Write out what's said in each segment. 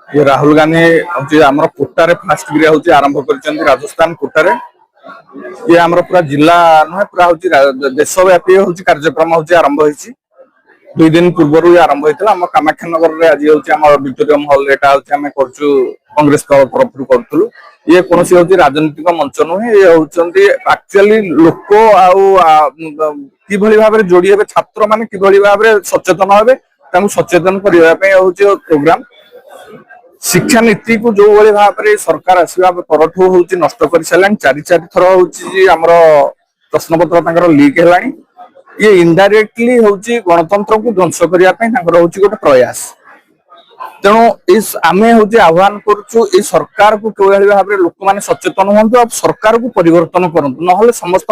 ये राहुल गांधी हूँ आम कोटारे फास्ट क्रिया हूँ आरंभ कर राजस्थान कोटारे ये आम पूरा जिला नुहे पूरा हूँ देशव्यापी हूँ कार्यक्रम हूँ आरंभ हो 2 दिन पूर्व आरंभ होता आम कामाख्यानगर में आज हूँ विक्टोरियम हॉल आम कांग्रेस तरफ करूँ ये कौन हूँ राजनीतिक मंच नुहे ये हूँ एक्चुअली लोक कि भाव में जोड़ी हे छात्र मैंने कि भाव में सचेतन हे सचेतन करने हूँ प्रोग्राम शिक्षा नीति को जो भाई भाव में सरकार आसवा परठू हूँ नष्ट कर सारे 4 थर हूँ प्रश्नपत्र लीक है ये इनडायरेक्टली हूँ गणतंत्र को ध्वंस करने गोटे प्रयास तेणु इस आमे हूँ आह्वान करुचु सरकार को किभली भाव में लोक मैंने सचेतन हूँ सरकार को परिवर्तन करूँ ना समस्त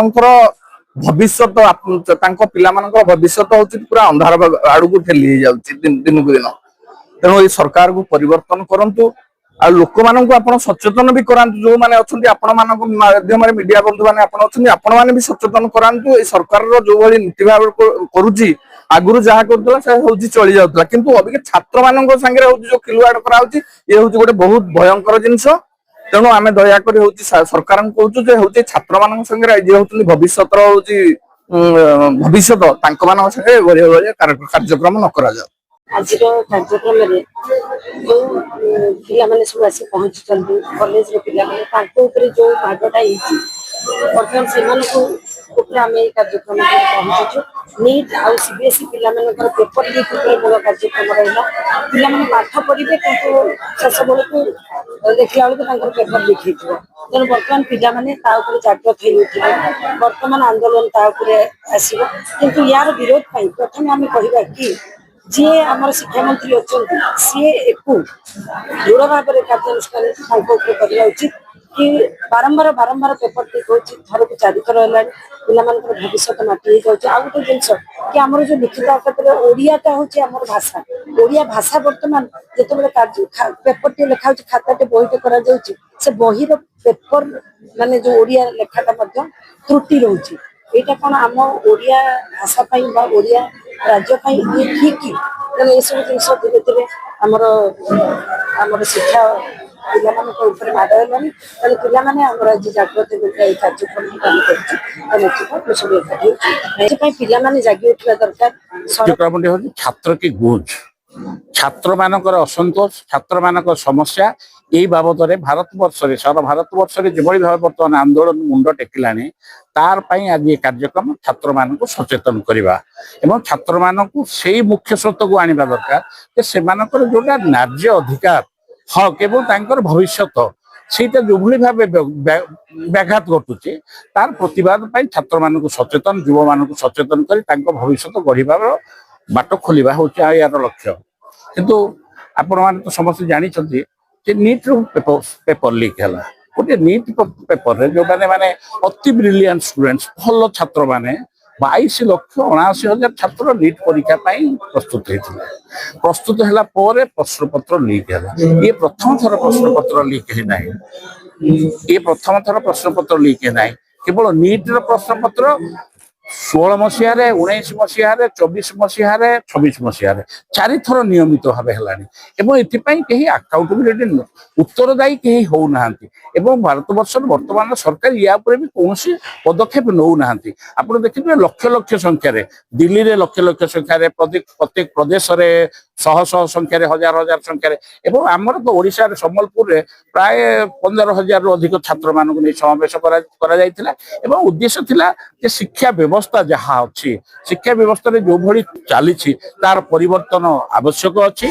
भविष्य पिला भविष्य हूँ पूरा अंधार आड़ को ठेली दिन को दिन तेणु ये सरकार को परिवर्तन करंतु आ लोक मानक आपण सचेतन भी करांतु जो माने अछंती आपण मानक माध्यम रे मीडिया बंधु माने आपण अछंती आपण माने भी सचेतन करांतु ए सरकार रो जो भली नीति भाव करूची आगुरु जहा करतला से होची चली जाउतला किंतु अबे छात्र मानक संगे होची जो खिलवाड़ करा होची ये होची गोटे बहुत भयंकर जिंस तेणु आमे दया करी होची सरकार को कहूचु जे होची छात्र मानक संगे जे होची भविष्यत रो होची भविष्यत तांको मानक संगे गरे गरे कार्यक्रम न करा जाउ आज कार्यक्रम में जो पिला सब आसी पहुंची कॉलेज पिला जो भागटा बर्तमान से आम कार्यक्रम पहुंचु नीट आउ सीबीएसई पिला पेपर लीक बड़ कार्यक्रम रहा पिला पाठ पढ़े कि शेष बेलू देखला बेलू पेपर लीक हो तेणु बर्तमान पिला जागृत हो बर्तमान आंदोलन आसो किंतु यार विरोध प्रथम आम कह कि जी आम शिक्षा मंत्री अच्छा सी एक दृढ़ भाव में कार्यानुष्ठान करवा उचित कि बारंबार बारंबार पेपर लीक हो थर को 4 थर है पिला भविष्य माटी हो जाए गोटे जिनस कि आम जो लिखित आकारे ओडियाटा हूँ आम भाषा ओडिया भाषा बर्तमान जो पेपर टे लिखा खाताटे बहीटे करा से बहीर पेपर माने जो ओडिया लेखाटा त्रुटि रोचे यहाँ कौन आम ओडिया भाषा ओडिया राज्य ठीक तेना ये सब जिन धीरे धीरे आमर शिक्षा पिला माड़ है तेना पाने आज जागृत कार्यक्रम पिला जागी उठा दरकार छात्र की गूंज छात्र मानकर असंतोष छात्र मानकर समस्या यही बाबद में भारत वर्ष सारा भारत वर्ष जो भाव बर्तमान आंदोलन मुंड टेकिला तार आज ये कार्यक्रम छात्र मान सचेतन करवा एवं छात्र मान से मुख्य स्रोत को आने दरकार से जोटा न्याय अधिकार हक एवं भविष्यत सेटा जो भाव व्याघात घटुचे तार प्रतिवाद छात्र मान सचेतन युवा मान सचेतन कर भविष्य गढ़ार बाट खोलिबा हूँ यार लक्ष्य किंतु आपण मैंने तो समस्त जानी नीट पेपर लीक है गोटे नीट पेपर जो माने अति ब्रिलियंट स्टूडेंट्स भल छात्र माने 22,79,000 छात्र नीट परीक्षा प्रस्तुत होते प्रस्तुत है प्रश्नपत्र लीक है ये प्रथम थर प्रश्नपत्र लीक है ना ये प्रथम थर प्रश्नपत्र लीक है ना केवल नीट प्रश्नपत्र 16 मसीह 19 मसीह 24 मसीह 26 मसीह 4 थर नियमित भाव है आकाउंटेबिलिटी उत्तरदायी कहीं होना भारत वर्ष वर्तमान सरकार या भी कौन पदक्षेप नौ ना आप देखिए लक्ष लक्ष संख्यार दिल्ली में लक्ष लक्ष संख्यार प्रत्येक प्रदेश में शह शह संख्यार हजार हजार संख्यार आमर तो ओडिशा संबलपुर में प्राय 15,000 रु अधिक छात्र मानक नहीं समावेश करा उद्देश्य थिला जे शिक्षा व्यवस्था जहाँ अच्छी शिक्षा व्यवस्था जो भली चली तार परिवर्तन आवश्यक अच्छी।